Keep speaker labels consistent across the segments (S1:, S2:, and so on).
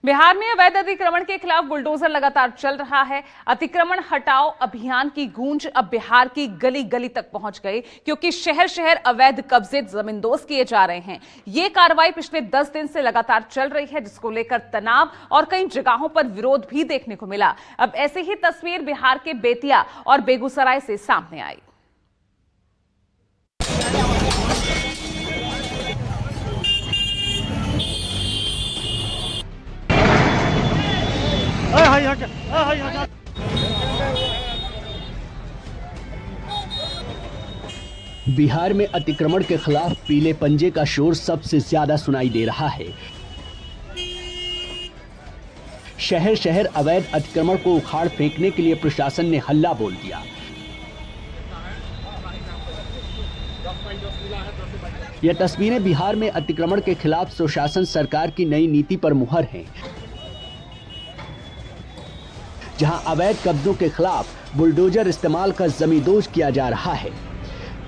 S1: बिहार में अवैध अतिक्रमण के खिलाफ बुलडोजर लगातार चल रहा है। अतिक्रमण हटाओ अभियान की गूंज अब बिहार की गली गली तक पहुंच गई, क्योंकि शहर शहर अवैध कब्जे जमींदोज किए जा रहे हैं। ये कार्रवाई पिछले 10 दिन से लगातार चल रही है, जिसको लेकर तनाव और कई जगहों पर विरोध भी देखने को मिला। अब ऐसी ही तस्वीर बिहार के बेतिया और बेगूसराय से सामने आई।
S2: बिहार में अतिक्रमण के खिलाफ पीले पंजे का शोर सबसे ज्यादा सुनाई दे रहा है। शहर शहर अवैध अतिक्रमण को उखाड़ फेंकने के लिए प्रशासन ने हल्ला बोल दिया। यह तस्वीरें बिहार में अतिक्रमण के खिलाफ सुशासन सरकार की नई नीति पर मुहर हैं, जहां अवैध कब्जों के खिलाफ बुलडोजर इस्तेमाल कर जमींदोज किया जा रहा है।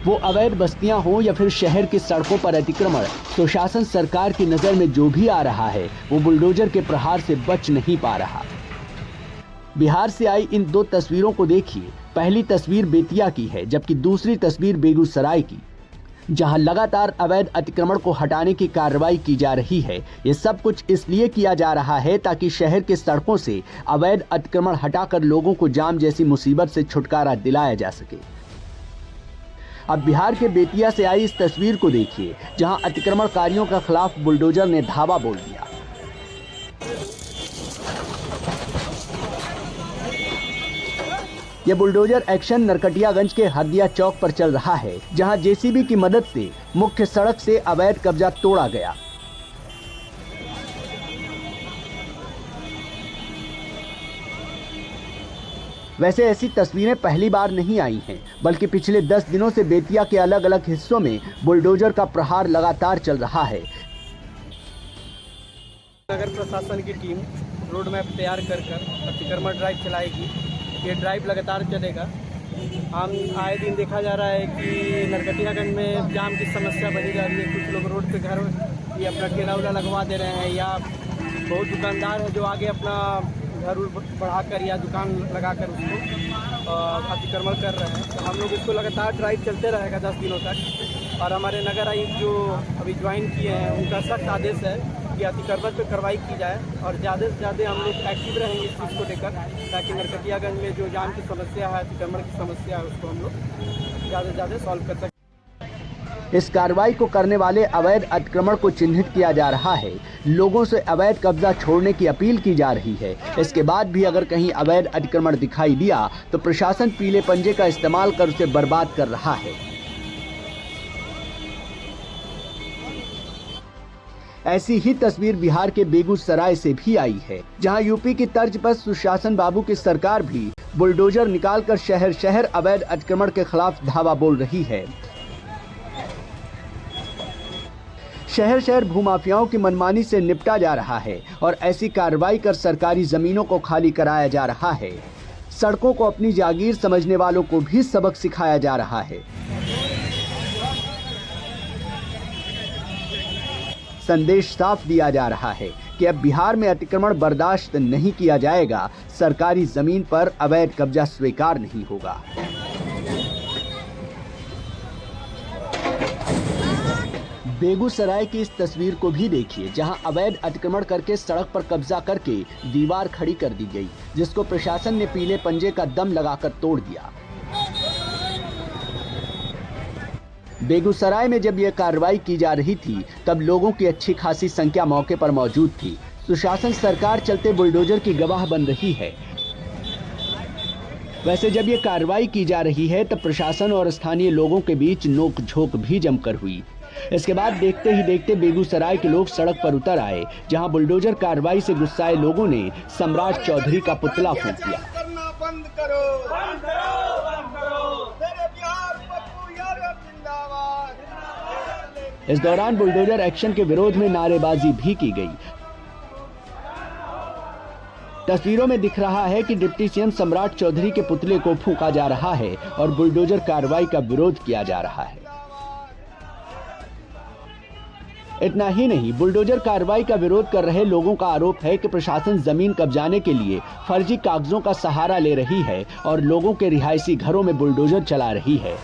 S2: वो अवैध बस्तियां हों या फिर शहर की सड़कों पर अतिक्रमण, सुशासन सरकार की नजर में जो भी आ रहा है वो बुलडोजर के प्रहार से बच नहीं पा रहा। बिहार से आई इन दो तस्वीरों को देखिए। पहली तस्वीर बेतिया की है, जबकि दूसरी तस्वीर बेगूसराय की, जहां लगातार अवैध अतिक्रमण को हटाने की कार्रवाई की जा रही है। ये सब कुछ इसलिए किया जा रहा है ताकि शहर के सड़कों से अवैध अतिक्रमण हटाकर लोगों को जाम जैसी मुसीबत से छुटकारा दिलाया जा सके। अब बिहार के बेतिया से आई इस तस्वीर को देखिए, जहां अतिक्रमणकारियों के खिलाफ बुलडोजर ने धावा बोल दिया। यह बुलडोजर एक्शन नरकटियागंज के हरदिया चौक पर चल रहा है, जहां जेसीबी की मदद से मुख्य सड़क से अवैध कब्जा तोड़ा गया। वैसे ऐसी तस्वीरें पहली बार नहीं आई हैं, बल्कि पिछले 10 दिनों से बेतिया के अलग अलग हिस्सों में बुलडोजर का प्रहार लगातार चल रहा है।
S3: नगर प्रशासन की टीम रोड मैप तैयार कर अतिक्रमण ड्राइव चलाएगी। ये ड्राइव लगातार चलेगा। हम आए दिन देखा जा रहा है कि नरकटियागंज में जाम की समस्या बनी जा रही है। कुछ लोग रोड पे घर ये अपना ठेला उला लगवा दे रहे हैं, या बहुत दुकानदार है जो आगे अपना घर बढ़ाकर या दुकान लगाकर उसको अतिक्रमण कर रहे हैं। तो हम लोग इसको लगातार ड्राइव चलते रहेगा 10 दिनों तक। और हमारे नगर आयुक्त जो अभी ज्वाइन किए हैं, उनका सख्त आदेश है कि अतिक्रमण पर कार्रवाई की जाए और ज़्यादा से ज़्यादा हम लोग एक्टिव रहेंगे इस चीज़ को लेकर, ताकि नरकटियागंज में जो जाम की समस्या है, अतिक्रमण की समस्या है, उसको हम लोग ज़्यादा से ज़्यादा सॉल्व कर सकें।
S2: इस कार्रवाई को करने वाले अवैध अतिक्रमण को चिन्हित किया जा रहा है। लोगों से अवैध कब्जा छोड़ने की अपील की जा रही है। इसके बाद भी अगर कहीं अवैध अतिक्रमण दिखाई दिया तो प्रशासन पीले पंजे का इस्तेमाल कर उसे बर्बाद कर रहा है। ऐसी ही तस्वीर बिहार के बेगूसराय से भी आई है, जहां यूपी की तर्ज पर सुशासन बाबू की सरकार भी बुलडोजर निकालकर शहर शहर अवैध अतिक्रमण के खिलाफ धावा बोल रही है। शहर शहर भूमाफियाओं की मनमानी से निपटा जा रहा है और ऐसी कार्रवाई कर सरकारी जमीनों को खाली कराया जा रहा है। सड़कों को अपनी जागीर समझने वालों को भी सबक सिखाया जा रहा है। संदेश साफ दिया जा रहा है कि अब बिहार में अतिक्रमण बर्दाश्त नहीं किया जाएगा। सरकारी जमीन पर अवैध कब्जा स्वीकार नहीं होगा। बेगूसराय की इस तस्वीर को भी देखिए, जहां अवैध अतिक्रमण करके सड़क पर कब्जा करके दीवार खड़ी कर दी गई, जिसको प्रशासन ने पीले पंजे का दम लगाकर तोड़ दिया। बेगूसराय में जब यह कार्रवाई की जा रही थी, तब लोगों की अच्छी खासी संख्या मौके पर मौजूद थी। सुशासन सरकार चलते बुलडोजर की गवाह बन रही है। वैसे जब यह कार्रवाई की जा रही है, तब प्रशासन और स्थानीय लोगों के बीच नोक-झोंक भी जमकर हुई। इसके बाद देखते ही देखते बेगूसराय के लोग सड़क पर उतर आए, जहां बुलडोजर कार्रवाई से गुस्साए लोगों ने सम्राट चौधरी का पुतला फूंक दिया। इस दौरान बुलडोजर एक्शन के विरोध में नारेबाजी भी की गई। तस्वीरों में दिख रहा है कि डिप्टी सीएम सम्राट चौधरी के पुतले को फूंका जा रहा है और बुलडोजर कार्रवाई का विरोध किया जा रहा है। इतना ही नहीं, बुलडोजर कार्रवाई का विरोध कर रहे लोगों का आरोप है कि प्रशासन जमीन कब्जाने के लिए फर्जी कागजों का सहारा ले रही है और लोगों के रिहायशी घरों में बुलडोजर चला रही है।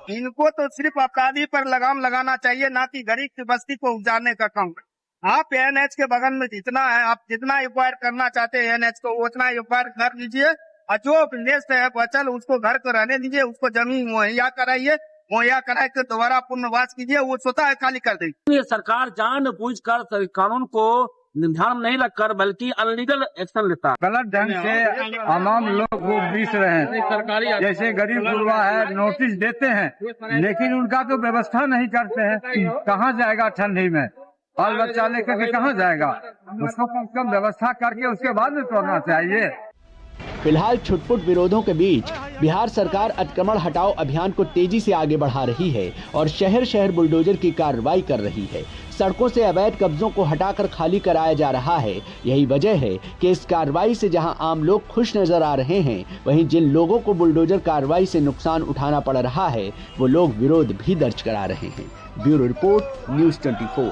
S4: इनको तो सिर्फ अपराधी पर लगाम लगाना चाहिए, ना कि गरीब की बस्ती को उजाड़ने का काम। आप एनएच के बगल में जितना है, आप जितना एक्वायर करना चाहते हैं एनएच को उतना एक्वायर कर लीजिए, और जो नेस्ट है बचल उसको घर को रहने दीजिए, उसको जमीन मुहैया कराइए, मुहैया करा के दोबारा पुनर्वास कीजिए, वो स्वतः खाली कर देगी।
S5: ये सरकार जानबूझकर कानून को ध्यान नहीं रखकर बल्कि अनलीगल एक्शन लेता है।
S6: गलत ढंग से आम लोग को बीस रहे हैं। जैसे गरीब गुरबा है, नोटिस देते हैं लेकिन उनका तो व्यवस्था नहीं करते हैं। कहाँ जाएगा ठंडी में, बाल बच्चा लेकर के कहाँ जाएगा? उसको कम से कम व्यवस्था करके उसके बाद में तोड़ना चाहिए।
S2: फिलहाल छुटपुट विरोधों के बीच बिहार सरकार अतिक्रमण हटाओ अभियान को तेजी से आगे बढ़ा रही है और शहर शहर बुलडोजर की कार्रवाई कर रही है। सड़कों से अवैध कब्जों को हटाकर खाली कराया जा रहा है। यही वजह है कि इस कार्रवाई से जहां आम लोग खुश नजर आ रहे हैं, वहीं जिन लोगों को बुलडोजर कार्रवाई से नुकसान उठाना पड़ रहा है, वो लोग विरोध भी दर्ज करा रहे हैं। Bureau report, news 24।